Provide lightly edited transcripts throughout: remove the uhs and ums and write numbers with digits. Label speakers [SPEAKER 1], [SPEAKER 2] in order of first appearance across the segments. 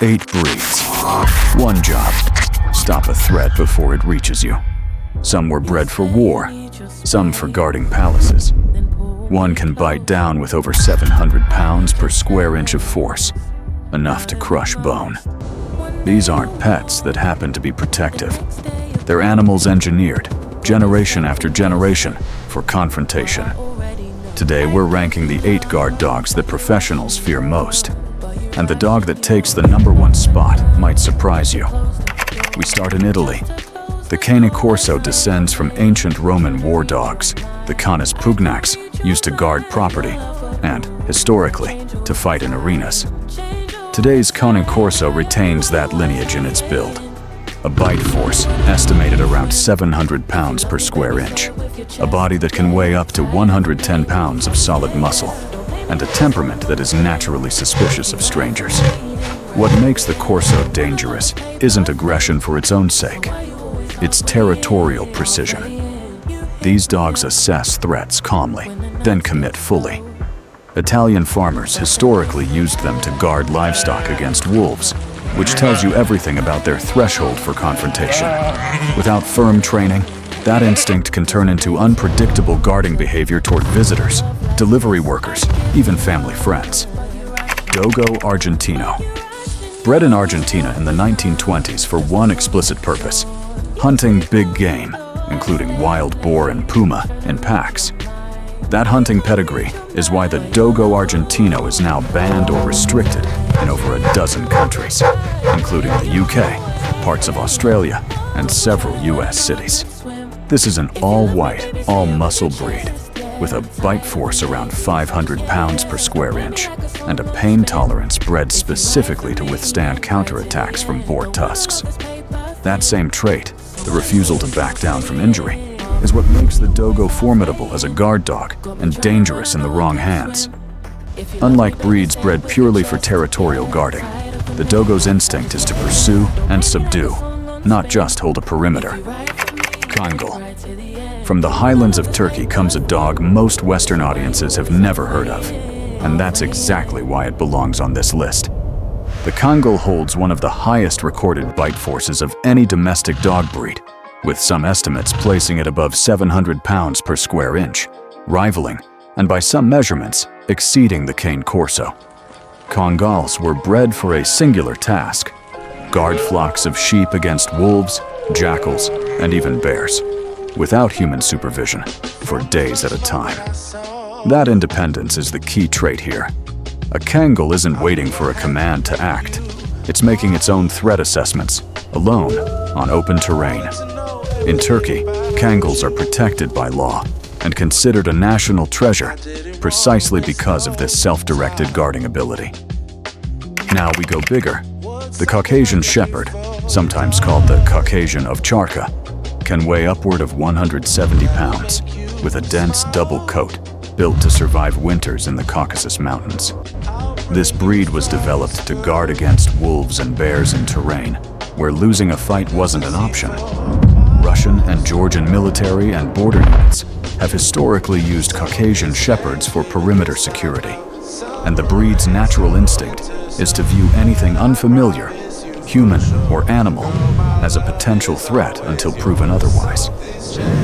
[SPEAKER 1] 8 breeds. One job: stop a threat before it reaches you. Some were bred for war, some for guarding palaces. One can bite down with over 700 pounds per square inch of force, enough to crush bone. These aren't pets that happen to be protective. They're animals engineered, generation after generation, for confrontation. Today we're ranking the 8 guard dogs that professionals fear most. And the dog that takes the #1 spot might surprise you. We start in Italy. The Cane Corso descends from ancient Roman war dogs, the Canis pugnax, used to guard property, and, historically, to fight in arenas. Today's Cane Corso retains that lineage in its build. A bite force estimated around 700 pounds per square inch, a body that can weigh up to 110 pounds of solid muscle, and a temperament that is naturally suspicious of strangers. What makes the Corso dangerous isn't aggression for its own sake. It's territorial precision. These dogs assess threats calmly, then commit fully. Italian farmers historically used them to guard livestock against wolves, which tells you everything about their threshold for confrontation. Without firm training, that instinct can turn into unpredictable guarding behavior toward visitors, delivery workers, even family friends. Dogo Argentino. Bred in Argentina in the 1920s for one explicit purpose: hunting big game, including wild boar and puma, in packs. That hunting pedigree is why the Dogo Argentino is now banned or restricted in over a dozen countries, including the UK, parts of Australia, and several US cities. This is an all-white, all-muscle breed, with a bite force around 500 pounds per square inch, and a pain tolerance bred specifically to withstand counterattacks from boar tusks. That same trait, the refusal to back down from injury, is what makes the Dogo formidable as a guard dog and dangerous in the wrong hands. Unlike breeds bred purely for territorial guarding, the Dogo's instinct is to pursue and subdue, not just hold a perimeter. Kangal. From the highlands of Turkey comes a dog most Western audiences have never heard of, and that's exactly why it belongs on this list. The Kangal holds one of the highest recorded bite forces of any domestic dog breed, with some estimates placing it above 700 pounds per square inch, rivaling, and by some measurements, exceeding the Cane Corso. Kangals were bred for a singular task: guard flocks of sheep against wolves, jackals, and even bears, without human supervision, for days at a time. That independence is the key trait here. A Kangal isn't waiting for a command to act. It's making its own threat assessments, alone, on open terrain. In Turkey, Kangals are protected by law and considered a national treasure precisely because of this self-directed guarding ability. Now we go bigger. The Caucasian Shepherd, sometimes called the Caucasian Ovcharka, can weigh upward of 170 pounds, with a dense double coat built to survive winters in the Caucasus Mountains. This breed was developed to guard against wolves and bears in terrain where losing a fight wasn't an option. Russian and Georgian military and border units have historically used Caucasian Shepherds for perimeter security, and the breed's natural instinct is to view anything unfamiliar, human or animal, as a potential threat until proven otherwise.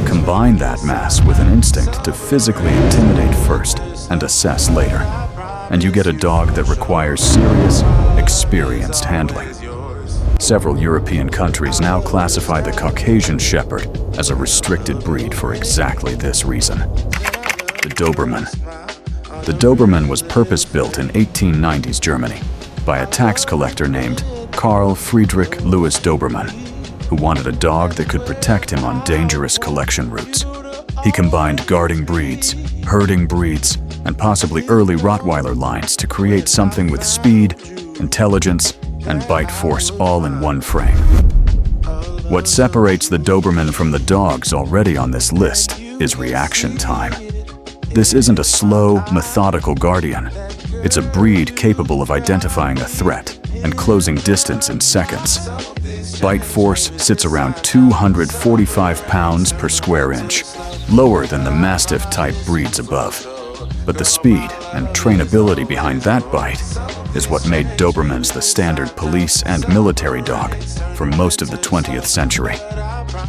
[SPEAKER 1] Combine that mass with an instinct to physically intimidate first and assess later, and you get a dog that requires serious, experienced handling. Several European countries now classify the Caucasian Shepherd as a restricted breed for exactly this reason. The Doberman. The Doberman was purpose-built in 1890s Germany by a tax collector named Carl Friedrich Louis Dobermann, who wanted a dog that could protect him on dangerous collection routes. He combined guarding breeds, herding breeds, and possibly early Rottweiler lines to create something with speed, intelligence, and bite force all in one frame. What separates the Doberman from the dogs already on this list is reaction time. This isn't a slow, methodical guardian. It's a breed capable of identifying a threat and closing distance in seconds. Bite force sits around 245 pounds per square inch, lower than the Mastiff-type breeds above. But the speed and trainability behind that bite is what made Dobermans the standard police and military dog for most of the 20th century.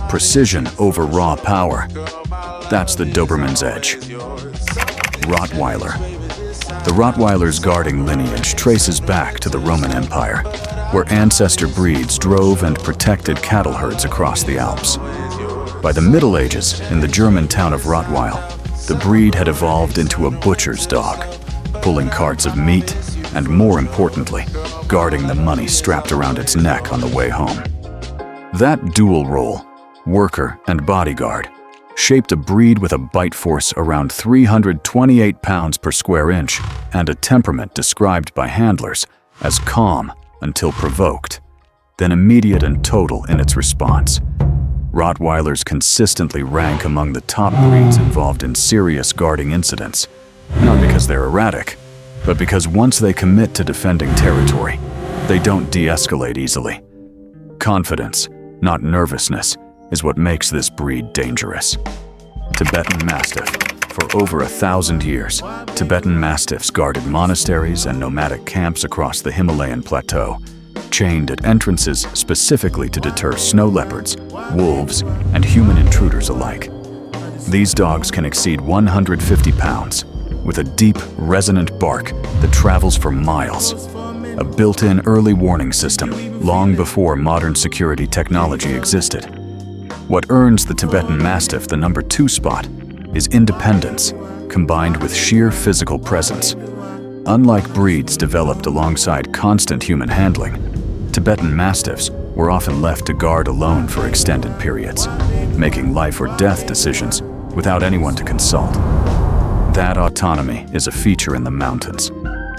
[SPEAKER 1] Precision over raw power. That's the Doberman's edge. Rottweiler. The Rottweiler's guarding lineage traces back to the Roman Empire, where ancestor breeds drove and protected cattle herds across the Alps. By the Middle Ages, in the German town of Rottweil, the breed had evolved into a butcher's dog, pulling carts of meat and, more importantly, guarding the money strapped around its neck on the way home. That dual role, worker and bodyguard, shaped a breed with a bite force around 328 pounds per square inch and a temperament described by handlers as calm until provoked, then immediate and total in its response. Rottweilers consistently rank among the top breeds involved in serious guarding incidents, not because they're erratic, but because once they commit to defending territory, they don't de-escalate easily. Confidence, not nervousness, is what makes this breed dangerous. Tibetan Mastiff. For over 1,000 years, Tibetan Mastiffs guarded monasteries and nomadic camps across the Himalayan plateau, chained at entrances specifically to deter snow leopards, wolves, and human intruders alike. These dogs can exceed 150 pounds, with a deep, resonant bark that travels for miles. A built-in early warning system long before modern security technology existed. What earns the Tibetan Mastiff the number 2 spot is independence, combined with sheer physical presence. Unlike breeds developed alongside constant human handling, Tibetan Mastiffs were often left to guard alone for extended periods, making life or death decisions without anyone to consult. That autonomy is a feature in the mountains,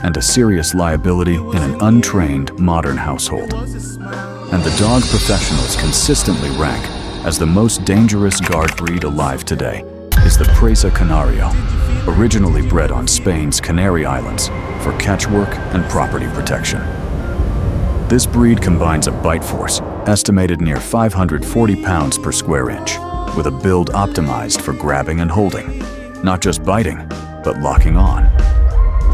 [SPEAKER 1] and a serious liability in an untrained modern household. And the dog professionals consistently rank as the most dangerous guard breed alive today is the Presa Canario, originally bred on Spain's Canary Islands for catchwork and property protection. This breed combines a bite force estimated near 540 pounds per square inch, with a build optimized for grabbing and holding, not just biting, but locking on.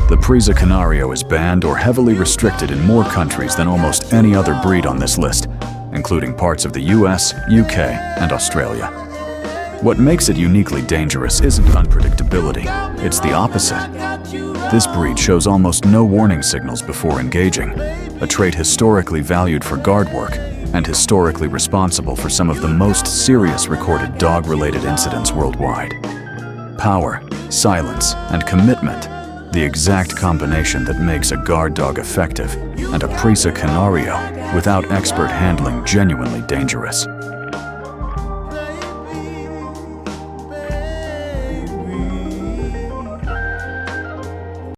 [SPEAKER 1] The Presa Canario is banned or heavily restricted in more countries than almost any other breed on this list, including parts of the US, UK, and Australia. What makes it uniquely dangerous isn't unpredictability, it's the opposite. This breed shows almost no warning signals before engaging, a trait historically valued for guard work and historically responsible for some of the most serious recorded dog-related incidents worldwide. Power, silence, and commitment, the exact combination that makes a guard dog effective and a Presa Canario without expert handling genuinely dangerous.